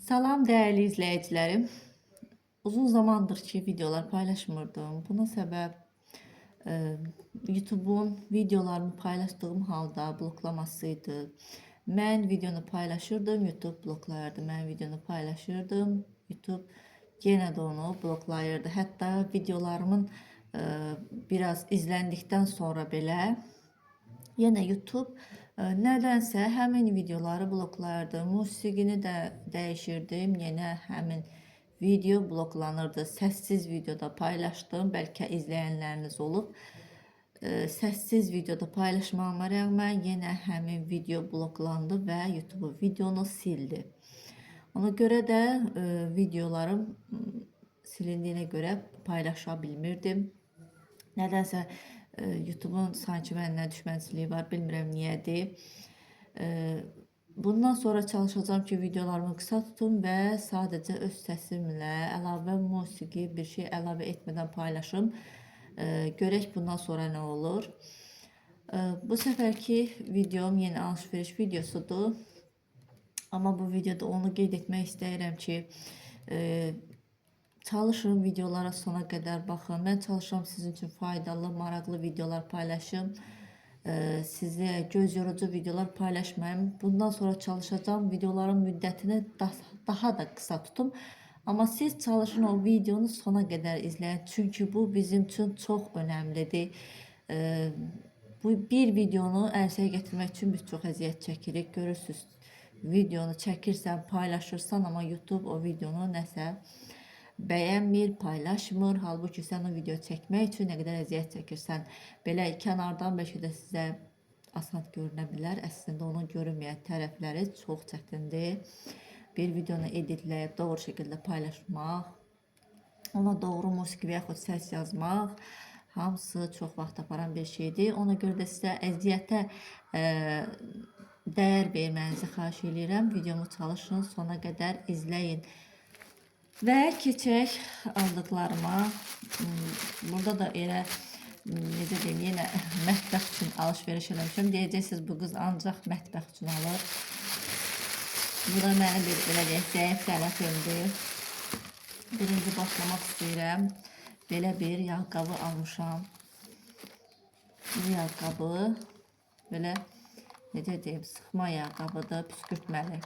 Salam değerli izleyicilerim. Uzun zamandır ki videolar paylaşmırdım. Buna sebep e, YouTube'un videolarımı paylaştığım halda bloklamasıydı. Ben videonu paylaşırdım, YouTube bloklayırdı. Ben videonu paylaşırdım, YouTube yine de onu bloklayırdı. Hatta videolarımın e, biraz izlendikten sonra bile yine YouTube nedense hemen videoları bloklardı. Musiqini de değişirdim. Yine hemen video bloklanırdı. Sessiz videoda paylaştım. Belki izleyenleriniz olub. Səssiz videoda paylaşmama rağmen yine hemen video bloklandı ve YouTube videonu sildi. Ona göre de videolarım silindiğine göre paylaşabilmirdim. Nədənsə YouTube'un sanki məndən düşmənçiliyi var, bilmirəm niyədir. E, Bundan sonra çalışacağım ki, videolarımı qısa tutum və sadəcə öz səsimlə əlavə musiqi bir şey əlavə etmədən paylaşım. Görək bundan sonra nə olur. Bu səfərki videom yeni alışveriş videosudur. Amma bu videoda onu qeyd etmək istəyirəm ki, çalışın videolara sona kadar baxın. Mən çalışıram sizin için faydalı, maraqlı videolar paylaşım. Size göz yorucu videolar paylaşmayayım. Bundan sonra çalışacağım. Videoların müddətini daha da kısa tutum. Ama siz çalışın o videonu sona kadar izleyin. Çünkü bu bizim için çok önemlidir. Bu bir videonu ərsəyə getirmək için biz çox əziyyət çəkirik. Görürsünüz, videonu çəkirsən, paylaşırsan, ama YouTube o videonu nəsə beğenmir, paylaşmır. Halbuki sen o video çekmek için ne kadar əziyyət çəkirsən. Belə kənardan bəlkə də sizə asan görünə bilər. Əslində onu görünməyən tərəfləri çox çətindir. Bir videonu editləyib doğru şəkildə paylaşmaq, ona doğru musiqi və yaxud səs yazmaq hamısı çox vaxt aparan bir şeydir. Ona görə də sizə əziyyətə dəyər vermənizi xahiş edirəm. Videomu çalışın, sona qədər izləyin. Ve keçək aldıklarıma. Burada da elə necə deyim, yenə mətbəx üçün alışveriş eləmişəm. Deyəcəksiniz, bu qız ancaq mətbəx üçün alır. Bu da mənim bir belə deyək, zəif tərəfimdir. Birinci başlamaq istəyirəm. Belə bir yağ qabı almışam. Bu yağ qabı belə necə deyim, sıxma yağ qabıdır, püskürtməli.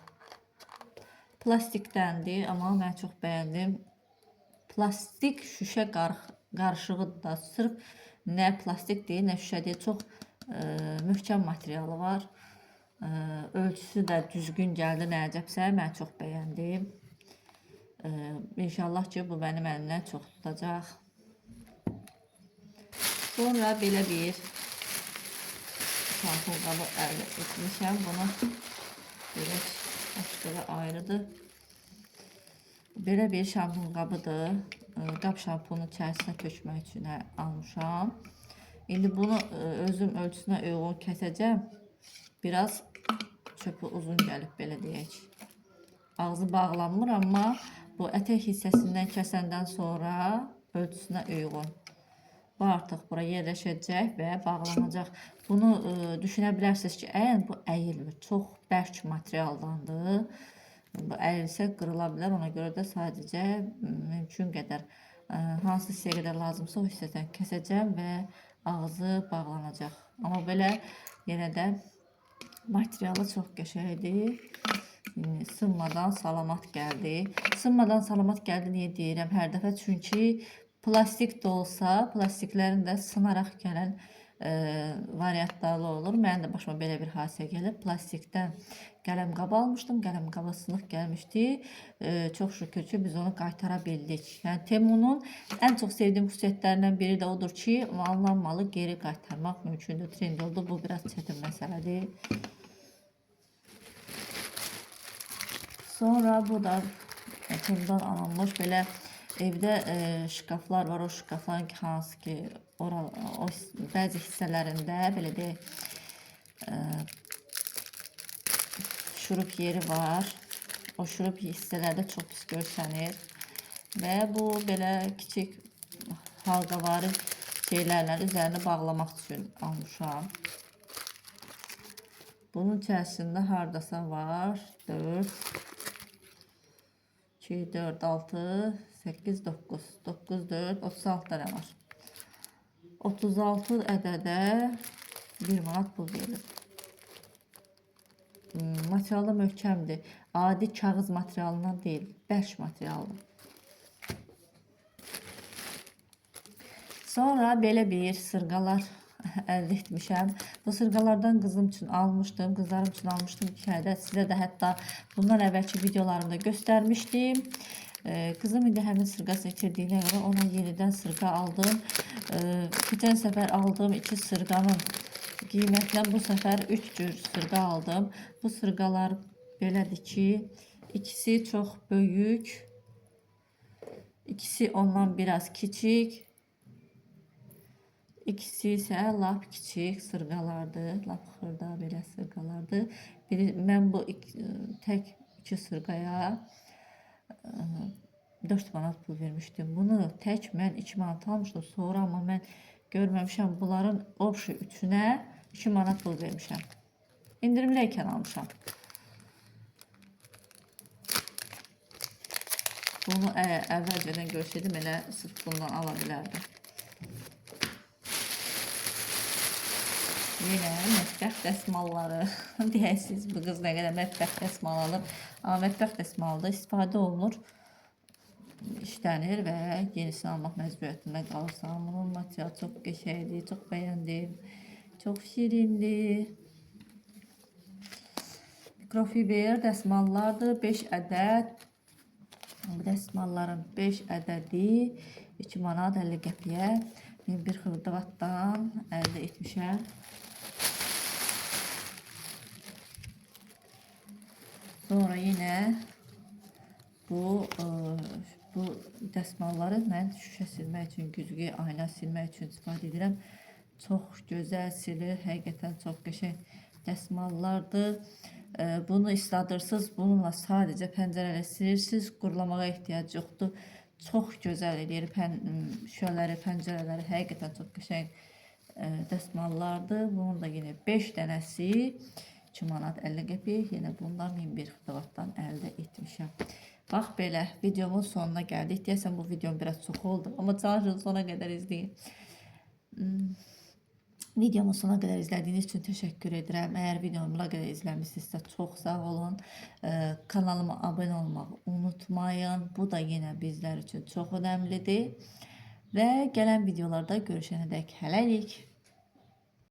Plastikdəndir, amma mən çox bəyəndim. Plastik şüşə qarışığı da sırf nə plastik deyil, nə şüşə deyil, çox möhkəm materialı var. Ölçüsü də düzgün gəldi, nə əcəbsə, mən çox bəyəndim. İnşallah ki, bu mənim əlimdən çox tutacaq. Sonra belə bir şampun qabı əldə etmişəm. Bunu görək. Açıqları ayrıdır. Belə bir şampun qabıdır. Qab şampunu içərisinə tökmək üçün almışam. İndi bunu özüm ölçüsünə uyğun kəsəcəm. Biraz çöpü uzun gəlib, belə deyək. Ağzı bağlanmır, amma bu ətək hissəsindən kəsəndən sonra ölçüsünə uyğun. Bu artıq bura yerləşəcək və bağlanacaq. Bunu düşünə bilərsiniz ki, bu əyilmir. Çox bərk materialdandır. Bu əyilsə qırıla bilər. Ona görə də sadəcə mümkün qədər hansı hissəyə qədər lazımsa o hissədən kəsəcəm və ağzı bağlanacaq. Amma belə yenə də materialı çox qəşəngdir. Sınmadan salamat gəldi. Sınmadan salamat gəldi niyə deyirəm hər dəfə? Çünki plastik də olsa, plastiklərin də sınaraq gələn variantları olur. Mənim də başıma belə bir hadisə gəlib. Plastikdən qələm qabı almışdım. Qələm qabı sınıq gəlmişdi. Çox şükür ki, biz onu qaytara bildik. Yəni Temunun ən çox sevdiyim xüsusiyyətlərindən biri də odur ki, alınan malı geri qaytarmaq mümkündür. Trendyolda bu biraz çətin məsələdir. Sonra bu da Tem'dan alınmış belə evdə şkaflar var. O şkafların hansı ki o bəzi hissələrində belə deyək şurup yeri var. O şurup hissələrdə çox pis görsənir. Və bu belə kiçik halqavari şeylərlə üzərini bağlamaq üçün almışam. Bunun içərisində hardasa var 4 2, 4, 6, 8, 9. 9, 4, 36 tane var. 36 ədədə 1 manat pul verilir. Materialı möhkəmdir. Adi kağız materialından deyil, bərk materialdır. Sonra belə bir sırğalar əldə etmişəm. Bu sırğalardan qızım üçün almışdım, qızlarım üçün almışdım 2 ədəd. Sizə də hətta bundan əvvəlki videolarımda göstərmişdim. Qızım indi həmin sırğasını itirdiyinə görə ona yenidən sırğa aldım. Keçən səfər aldığım 2 sırğanın qiymətlə bu səfər 3 cür sırğa aldım. Bu sırğalar belədir ki, ikisi çox böyük, ikisi ondan biraz kiçik, ikisi isə lap kiçik sırğalardır, lap xırda belə sırğalardır. Mən bu tək 2 sırğaya 4 manat pul vermişdim. Bunu tək mən 2 manat almışdım. Sonra amma mən görməmişəm, bunların obşu üçünə 2 manat pul vermişəm. İndirimləykən almışam. Bunu əvvəlcədən görsəydim, elə sırf bundan ala bilərdim. Yine mətbəx dəsmalları. Deyəsiniz, bu qız nə qədər mətbəx dəsmal alıb. Amma mətbəx dəsmalı istifadə olunur, işlənir və yenisini almaq məcburiyyətində qalırsan. Bunun materialı çox qəşəngdir, çox bəyəndim. Çox şirindir. Mikrofiber dəsmallardır, 5 ədəd. Bu dəsmalların 5 ədədi 2 manat 50 qəpiyə. Mən bir xırdavatdan əldə etmişəm. Sonra yine bu dəsmalları mən şüşə silmək üçün, güzgü, ayna silmək üçün istifadə edirəm. Çox gözəl silir, həqiqətən çox qəşəng dəsmallardır. Bunu isladırsınız, bununla sadəcə pəncərələri silirsiniz, qurulamağa ehtiyac yoxdur. Çox gözəl edir şüşələri, pəncərələri, həqiqətən çox qəşəng dəsmallardır. Bunun da yine 5 dənəsi 2 manat 50 qəpik, yenə bundan 1001 xırdavatdan əldə etmişəm. Bax belə, videomun sonuna gəldik. Deyəsən bu videom biraz çox oldu, amma çalışın sona qədər izləyin. Videomu sona qədər izlədiyiniz üçün təşəkkür edirəm. Əgər videomu buna qədər izləmişsinizsə çox sağ olun. Kanalıma abunə olmağı unutmayın. Bu da yenə bizlər üçün çox önəmlidir. Və gələn videolarda görüşənədək hələlik.